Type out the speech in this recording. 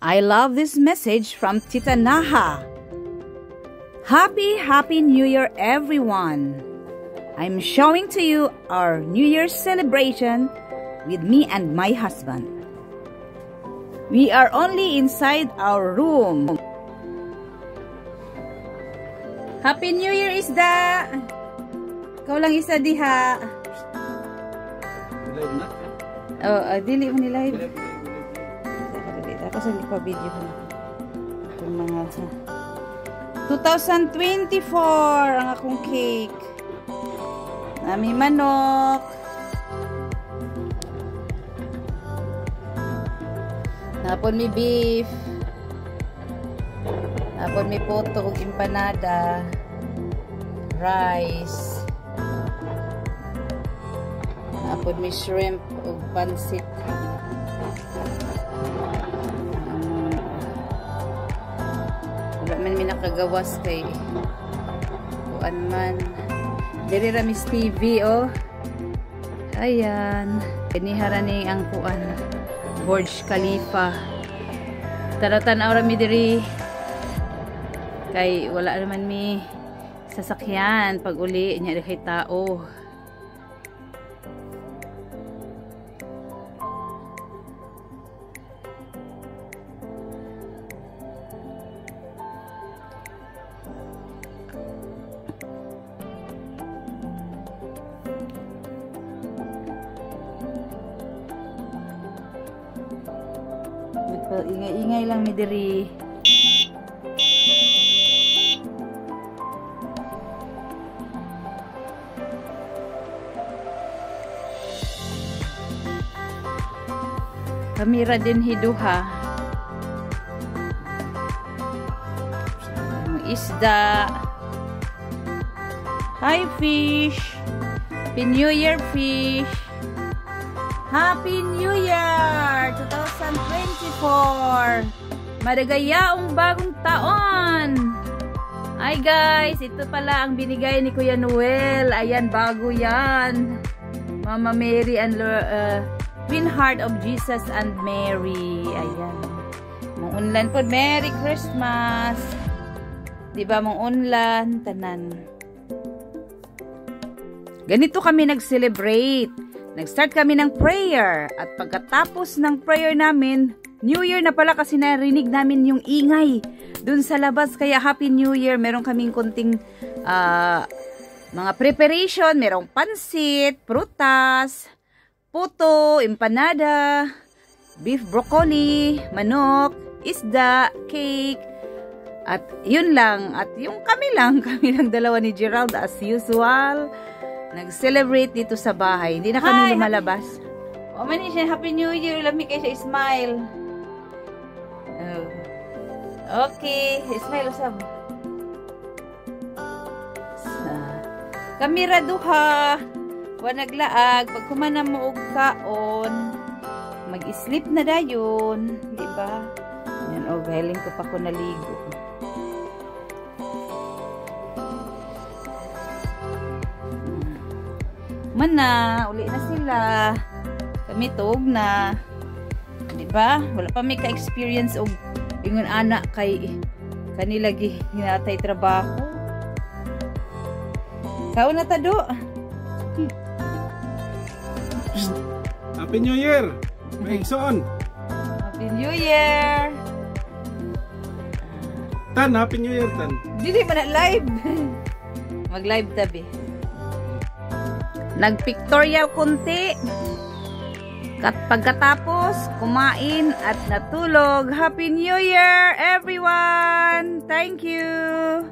I love this message from Tita Naha. Happy New Year, everyone. I'm showing to you our New Year's celebration with me and my husband. We are only inside our room. Happy New Year, Isda! Ikaw lang isa diha. Live na? Oh, dili mo ni live. Tapos hindi pa video ko. Itong mga 2024 ang akong cake. Nami manok. Napon mi beef. Napon mi poto ug empanada. Rice. Napon mi shrimp ug pansit. Wala man mi nakagawas kay kuan man. Diri ra Miss TV oh. Ayan. Inihara ni ang kuan Burj Khalifa. Tara-tanaw ra mi diri. Kay wala naman mi sasakyan pag uli nya kay tao. Ingay-ingay lang mi diri. Kamera din hiduha. Isda. Hi fish. Happy New Year fish. Happy New Year 2024. Madagayaong bagong taon. Hi guys, ito pala ang binigay ni Kuya Noel. Ayan, bago yan. Mama Mary and Twin Heart of Jesus and Mary. Ayan. Mungunlan po. Merry Christmas. Diba mungunlan? Tanan. Ganito kami nag-celebrate. Nag-start kami ng prayer. At pagkatapos ng prayer namin, New Year na pala kasi narinig namin yung ingay dun sa labas. Kaya Happy New Year. Meron kaming konting mga preparation. Merong pansit, prutas, puto, empanada, beef broccoli, manok, isda, cake, at yun lang. At yung kami lang dalawa ni Gerald as usual. Nag-celebrate dito sa bahay. Hindi na kami lumalabas. O man siya, Happy New Year. Lami kayo siya, smile. Oh. Okay, smile usab. Kamera duha. Wa naglaag pag kumana mo og kaon mag-sleep na dayon, di ba? Yan oh, galing ko pa ko naligo. Mana, uli na sila. Kami tuog na. Di ba? Wala pa may ka-experience og ingon anak kay kanila ginatay trabaho. Kao na tado. Happy New Year! Maigsoon! Happy New Year! Tan, Happy New Year, Tan! Dili man na live! Mag-live tabi. Nag-pictorial kunti. Pagkatapos, kumain at natulog. Happy New Year, everyone! Thank you!